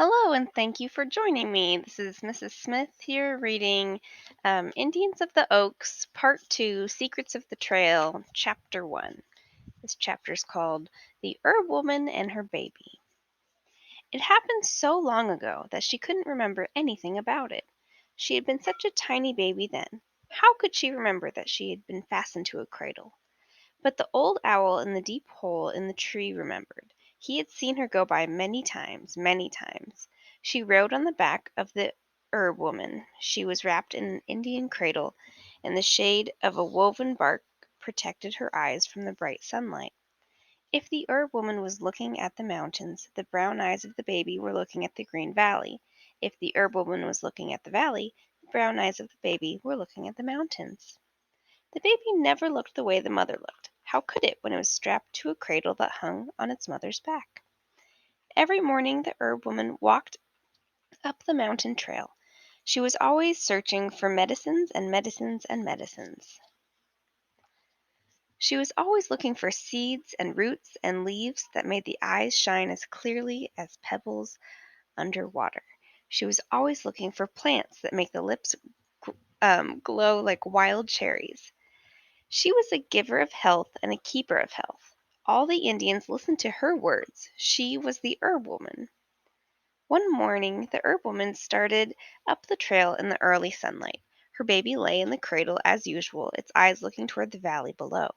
Hello, and thank you for joining me. This is Mrs. Smith here reading Indians of the Oaks, Part 2, Secrets of the Trail, Chapter 1. This chapter is called The Herbwoman and Her Baby. It happened so long ago that she couldn't remember anything about it. She had been such a tiny baby then. How could she remember that she had been fastened to a cradle? But the old owl in the deep hole in the tree remembered. He had seen her go by many times, many times. She rode on the back of the Herbwoman. She was wrapped in an Indian cradle, and the shade of a woven bark protected her eyes from the bright sunlight. If the Herbwoman was looking at the mountains, the brown eyes of the baby were looking at the green valley. If the Herbwoman was looking at the valley, the brown eyes of the baby were looking at the mountains. The baby never looked the way the mother looked. How could it when it was strapped to a cradle that hung on its mother's back? Every morning the Herbwoman walked up the mountain trail. She was always searching for medicines and medicines and medicines. She was always looking for seeds and roots and leaves that made the eyes shine as clearly as pebbles under water. She was always looking for plants that make the lips glow like wild cherries. She was a giver of health and a keeper of health. All the Indians listened to her words. She was the Herbwoman. One morning the Herbwoman started up the trail in the early sunlight. Her baby lay in the cradle as usual, its eyes looking toward the valley below.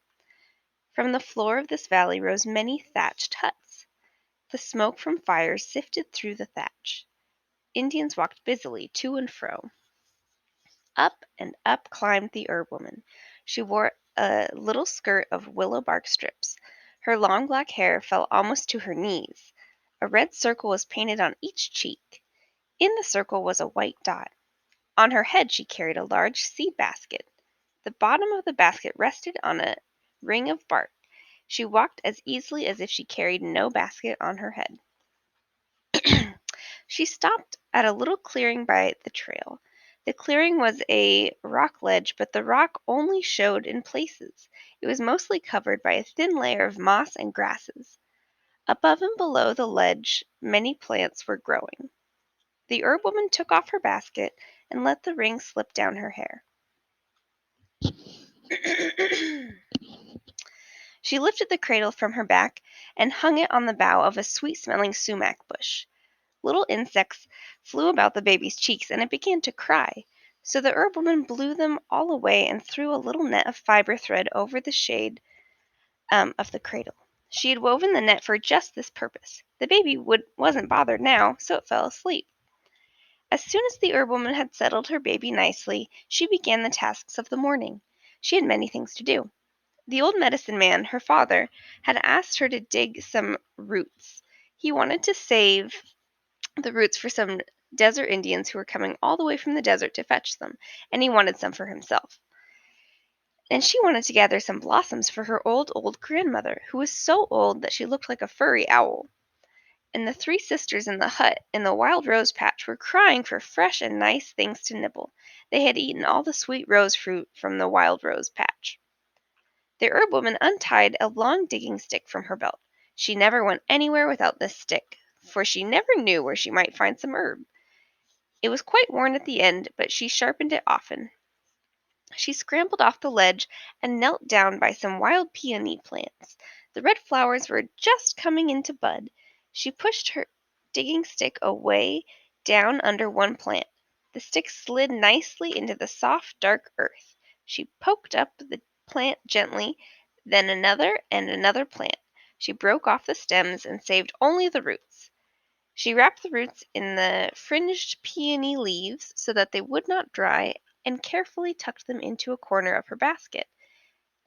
From the floor of this valley rose many thatched huts. The smoke from fires sifted through the thatch. Indians walked busily to and fro. Up and up climbed the Herbwoman. She wore a little skirt of willow bark strips. Her long black hair fell almost to her knees. A red circle was painted on each cheek. In the circle was a white dot. On her head she carried a large seed basket. The bottom of the basket rested on a ring of bark. She walked as easily as if she carried no basket on her head. She stopped at a little clearing by the trail. The clearing was a rock ledge, but the rock only showed in places. It was mostly covered by a thin layer of moss and grasses. Above and below the ledge many plants were growing. The Herbwoman took off her basket and let the ring slip down her hair. She lifted the cradle from her back and hung it on the bough of a sweet-smelling sumac bush. Little insects flew about the baby's cheeks, and it began to cry. So the Herbwoman blew them all away and threw a little net of fiber thread over the shade of the cradle. She had woven the net for just this purpose. The baby wasn't bothered now, so it fell asleep. As soon as the Herbwoman had settled her baby nicely, she began the tasks of the morning. She had many things to do. The old medicine man, her father, had asked her to dig some roots. He wanted to save the roots for some desert Indians who were coming all the way from the desert to fetch them, and he wanted some for himself. And she wanted to gather some blossoms for her old grandmother, who was so old that she looked like a furry owl. And the three sisters in the hut in the wild rose patch were crying for fresh and nice things to nibble. They had eaten all the sweet rose fruit from the wild rose patch. The Herbwoman untied a long digging stick from her belt. She never went anywhere without this stick, for she never knew where she might find some herb. It was quite worn at the end, but she sharpened it often. She scrambled off the ledge and knelt down by some wild peony plants. The red flowers were just coming into bud. She pushed her digging stick away down under one plant. The stick slid nicely into the soft, dark earth. She poked up the plant gently, then another and another plant. She broke off the stems and saved only the roots. She wrapped the roots in the fringed peony leaves so that they would not dry, and carefully tucked them into a corner of her basket.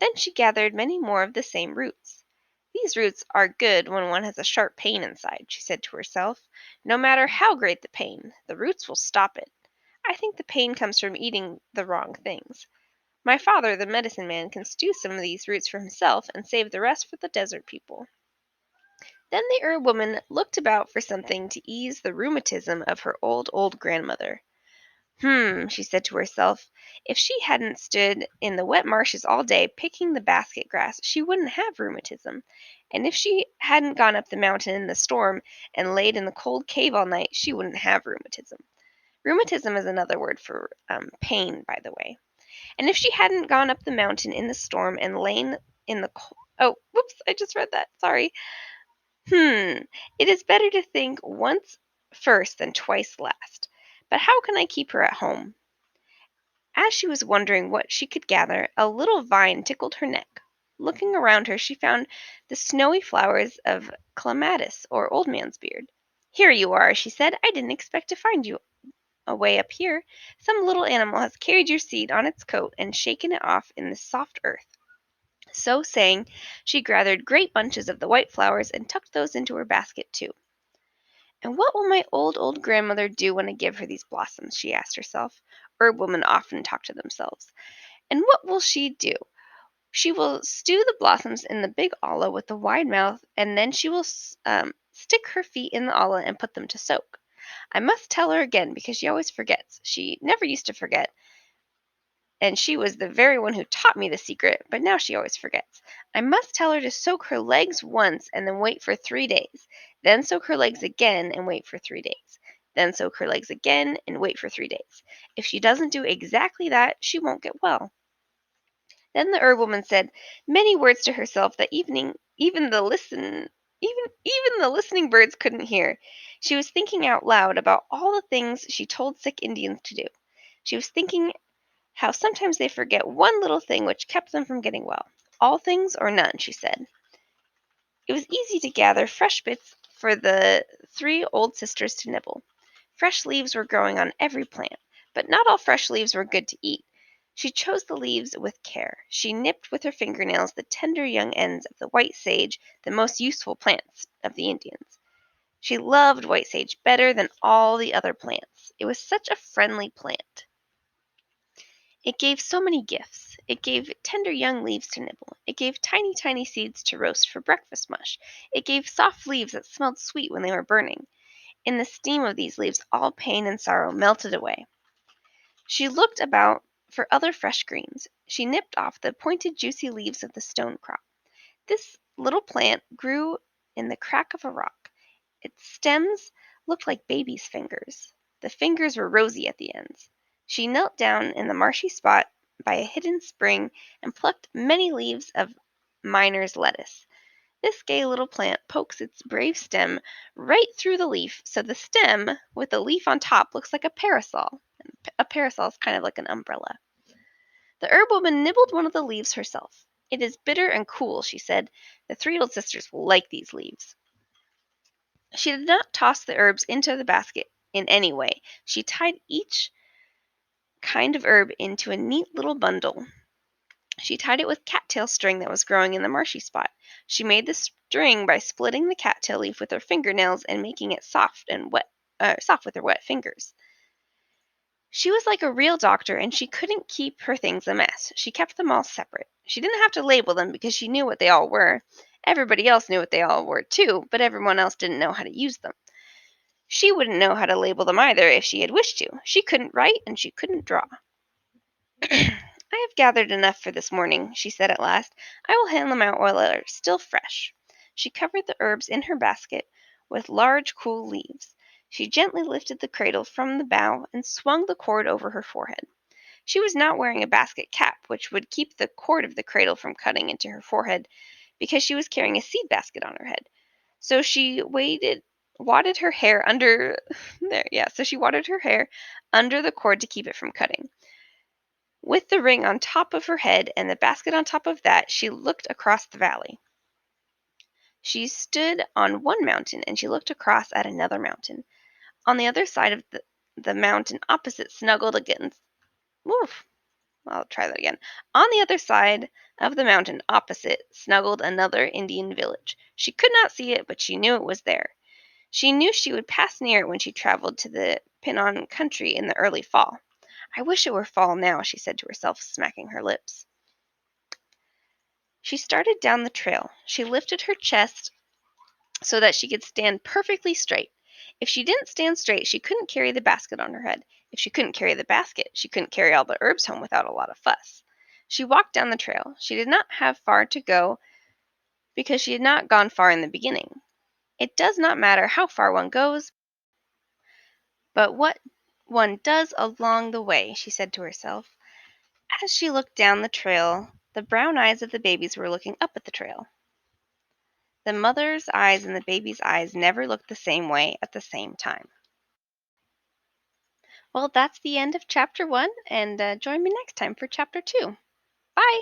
Then she gathered many more of the same roots. "These roots are good when one has a sharp pain inside," she said to herself. "No matter how great the pain, the roots will stop it. I think the pain comes from eating the wrong things. My father, the medicine man, can stew some of these roots for himself and save the rest for the desert people." Then the Herbwoman looked about for something to ease the rheumatism of her old grandmother. She said to herself, if she hadn't stood in the wet marshes all day picking the basket grass, she wouldn't have rheumatism. And if she hadn't gone up the mountain in the storm and laid in the cold cave all night, she wouldn't have rheumatism. Rheumatism is another word for pain, by the way. And if she hadn't gone up the mountain in the storm and lain in the cold... Oh, whoops, I just read that. Sorry. It is better to think once first than twice last. But how can I keep her at home? As she was wondering what she could gather, a little vine tickled her neck. Looking around her, she found the snowy flowers of clematis, or old man's beard. "Here you are," she said. "I didn't expect to find you away up here. Some little animal has carried your seed on its coat and shaken it off in the soft earth." So saying, she gathered great bunches of the white flowers and tucked those into her basket too. "And what will my old grandmother do when I give her these blossoms?" she asked herself. Herbwomen often talk to themselves. "And what will she do? She will stew the blossoms in the big olla with the wide mouth, and then she will stick her feet in the olla and put them to soak. I must tell her again, because she always forgets. She never used to forget, and she was the very one who taught me the secret, but now she always forgets. I must tell her to soak her legs once and then wait for 3 days, then soak her legs again and wait for 3 days, then soak her legs again and wait for 3 days. If she doesn't do exactly that, she won't get well." Then the Herbwoman said many words to herself that even the listening birds couldn't hear. She was thinking out loud about all the things she told sick Indians to do. She was thinking how sometimes they forget one little thing which kept them from getting well. "All things or none," she said. It was easy to gather fresh bits for the 3 old sisters to nibble. Fresh leaves were growing on every plant, but not all fresh leaves were good to eat. She chose the leaves with care. She nipped with her fingernails the tender young ends of the white sage, the most useful plants of the Indians. She loved white sage better than all the other plants. It was such a friendly plant. It gave so many gifts. It gave tender young leaves to nibble. It gave tiny seeds to roast for breakfast mush. It gave soft leaves that smelled sweet when they were burning. In the steam of these leaves all pain and sorrow melted away. She looked about for other fresh greens. She nipped off the pointed juicy leaves of the stonecrop. This little plant grew in the crack of a rock. Its stems looked like baby's fingers. The fingers were rosy at the ends. She knelt down in the marshy spot by a hidden spring and plucked many leaves of miner's lettuce. This gay little plant pokes its brave stem right through the leaf, so the stem, with the leaf on top, looks like a parasol. A parasol is kind of like an umbrella. The Herbwoman nibbled one of the leaves herself. "It is bitter and cool," she said. "The 3 old sisters will like these leaves." She did not toss the herbs into the basket in any way. She tied each kind of herb into a neat little bundle. She tied it with cattail string that was growing in the marshy spot. She made the string by splitting the cattail leaf with her fingernails and making it soft with her wet fingers. She was like a real doctor, and she couldn't keep her things a mess. She kept them all separate. She didn't have to label them because she knew what they all were. Everybody else knew what they all were too, but everyone else didn't know how to use them. She wouldn't know how to label them either if she had wished to. She couldn't write and she couldn't draw. "I have gathered enough for this morning," she said at last. "I will hand them out while they are still fresh." She covered the herbs in her basket with large cool leaves. She gently lifted the cradle from the bough and swung the cord over her forehead. She was not wearing a basket cap, which would keep the cord of the cradle from cutting into her forehead, because she was carrying a seed basket on her head. So she wadded her hair under there. Yeah, so she wadded her hair under the cord to keep it from cutting. With the ring on top of her head and the basket on top of that, she looked across the valley. She stood on one mountain and she looked across at another mountain. On the other side of the mountain opposite snuggled against. Oof, I'll try that again. On the other side of the mountain opposite snuggled another Indian village. She could not see it, but she knew it was there. She knew she would pass near it when she traveled to the Pinon country in the early fall. "I wish it were fall now," she said to herself, smacking her lips. She started down the trail. She lifted her chest so that she could stand perfectly straight. If she didn't stand straight, she couldn't carry the basket on her head. If she couldn't carry the basket, she couldn't carry all the herbs home without a lot of fuss. She walked down the trail. She did not have far to go because she had not gone far in the beginning. It does not matter how far one goes, but what one does along the way, she said to herself. As she looked down the trail, the brown eyes of the babies were looking up at the trail. The mother's eyes and the baby's eyes never looked the same way at the same time. Well, that's the end of chapter 1, and join me next time for chapter 2. Bye!